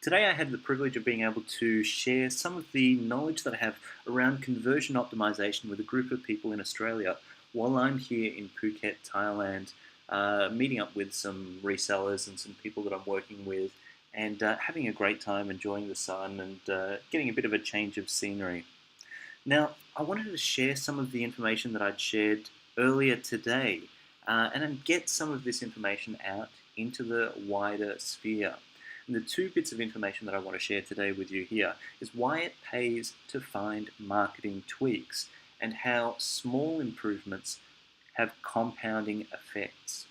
Today I had the privilege of being able to share some of the knowledge that I have around conversion optimization with a group of people in Australia while I'm here in Phuket, Thailand, meeting up with some resellers and some people that I'm working with and having a great time enjoying the sun and getting a bit of a change of scenery. Now, I wanted to share some of the information that I'd shared earlier today and then get some of this information out into the wider sphere. And the two bits of information that I want to share today with you here is why it pays to find marketing tweaks and how small improvements have compounding effects.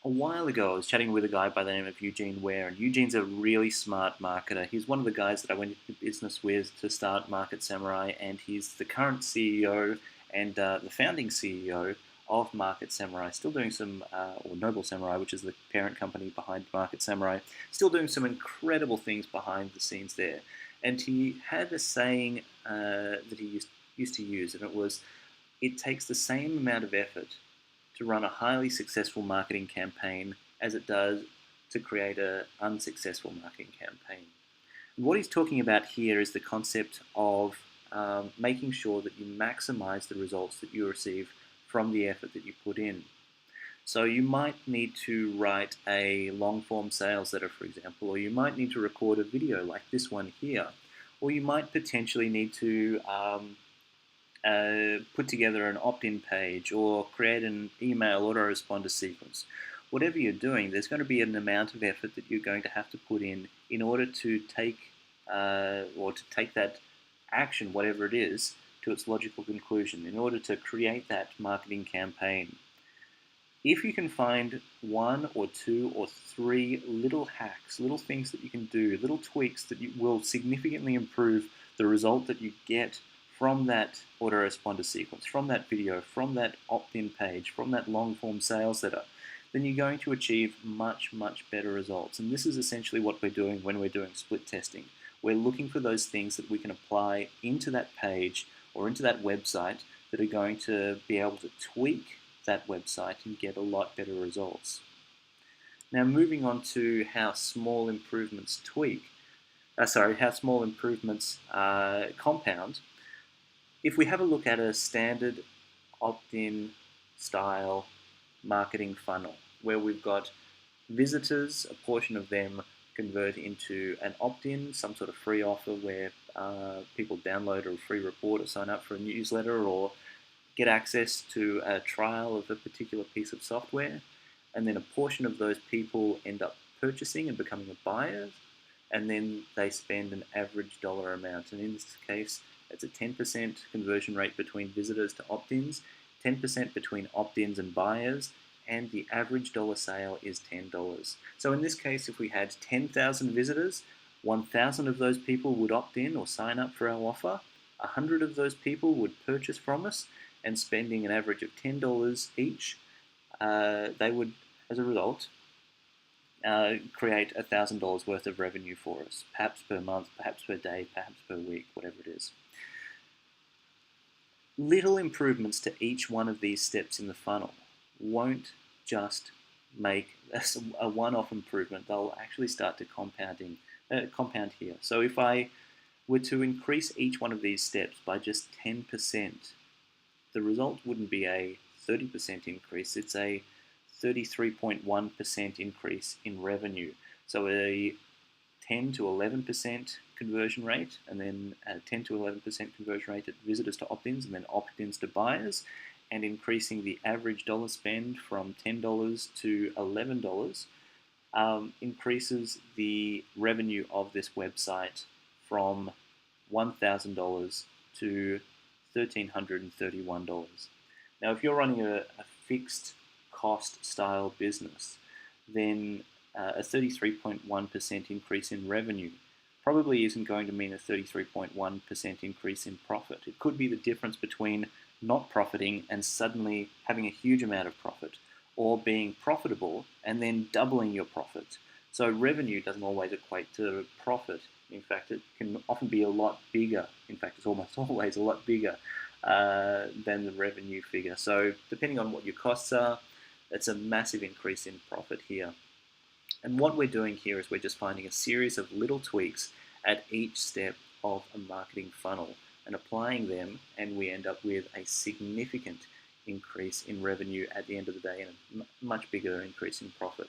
A while ago, I was chatting with a guy by the name of Eugene Ware, and Eugene's a really smart marketer. He's one of the guys that I went into business with to start Market Samurai, and he's the current CEO and the founding CEO of Market Samurai, still doing some, or Noble Samurai, which is the parent company behind Market Samurai, still doing some incredible things behind the scenes there. And he had a saying that he used to use, and it was, it takes the same amount of effort to run a highly successful marketing campaign as it does to create an unsuccessful marketing campaign. And what he's talking about here is the concept of making sure that you maximize the results that you receive from the effort that you put in. So you might need to write a long-form sales letter, for example, or you might need to record a video like this one here, or you might potentially need to put together an opt-in page or create an email autoresponder sequence. Whatever you're doing, there's going to be an amount of effort that you're going to have to put in order to take that action, whatever it is, to its logical conclusion, in order to create that marketing campaign. If you can find one or two or three little hacks, little things that you can do, little tweaks that will significantly improve the result that you get from that autoresponder sequence, from that video, from that opt-in page, from that long-form sales letter, then you're going to achieve much, much better results. And this is essentially what we're doing when we're doing split testing. We're looking for those things that we can apply into that page or into that website that are going to be able to tweak that website and get a lot better results. Now, moving on to how small improvements compound. If we have a look at a standard opt-in style marketing funnel where we've got visitors, a portion of them convert into an opt-in, some sort of free offer where people download a free report or sign up for a newsletter or get access to a trial of a particular piece of software, and then a portion of those people end up purchasing and becoming a buyer, and then they spend an average dollar amount. And in this case, it's a 10% conversion rate between visitors to opt-ins, 10% between opt-ins and buyers, and the average dollar sale is $10. So in this case, if we had 10,000 visitors, 1,000 of those people would opt in or sign up for our offer, 100 of those people would purchase from us, and spending an average of $10 each, they would, as a result, create $1,000 worth of revenue for us, perhaps per month, perhaps per day, perhaps per week, whatever it is. Little improvements to each one of these steps in the funnel won't just make a one-off improvement. They'll actually start to compound here. So if I were to increase each one of these steps by just 10%, the result wouldn't be a 30% increase, it's a 33.1% increase in revenue. So a 10 to 11% conversion rate, and then a 10 to 11% conversion rate at visitors to opt-ins, and then opt-ins to buyers, and increasing the average dollar spend from $10 to $11 increases the revenue of this website from $1,000 to $1,331. Now, if you're running a fixed cost style business, then a 33.1% increase in revenue probably isn't going to mean a 33.1% increase in profit. It could be the difference between not profiting and suddenly having a huge amount of profit, or being profitable and then doubling your profit. So revenue doesn't always equate to profit. In fact, it can often be a lot bigger. In fact, it's almost always a lot bigger than the revenue figure. So depending on what your costs are, it's a massive increase in profit here. And what we're doing here is we're just finding a series of little tweaks at each step of a marketing funnel and applying them, and we end up with a significant increase in revenue at the end of the day and a much bigger increase in profit.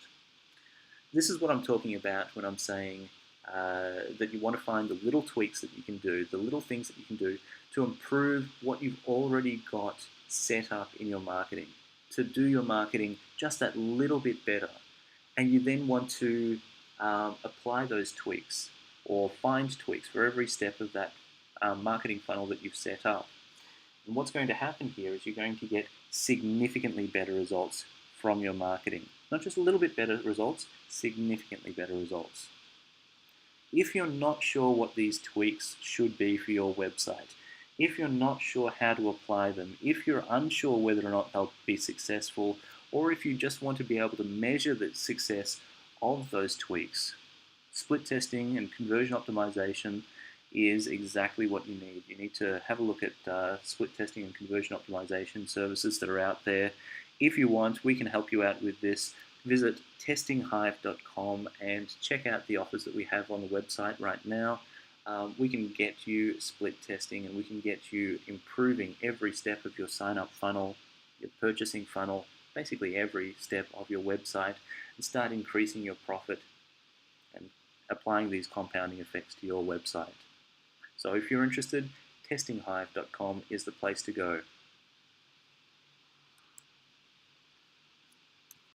This is what I'm talking about when I'm saying that you want to find the little tweaks that you can do, the little things that you can do to improve what you've already got set up in your marketing, to do your marketing just that little bit better. And you then want to apply those tweaks or find tweaks for every step of that marketing funnel that you've set up. And what's going to happen here is you're going to get significantly better results from your marketing. Not just a little bit better results, significantly better results. If you're not sure what these tweaks should be for your website, if you're not sure how to apply them, if you're unsure whether or not they'll be successful, or if you just want to be able to measure the success of those tweaks, split testing and conversion optimization is exactly what you need. You need to have a look at split testing and conversion optimization services that are out there. If you want, we can help you out with this. Visit testinghive.com and check out the offers that we have on the website right now. We can get you split testing and we can get you improving every step of your sign-up funnel, your purchasing funnel, basically every step of your website, and start increasing your profit and applying these compounding effects to your website. So if you're interested, testinghive.com is the place to go.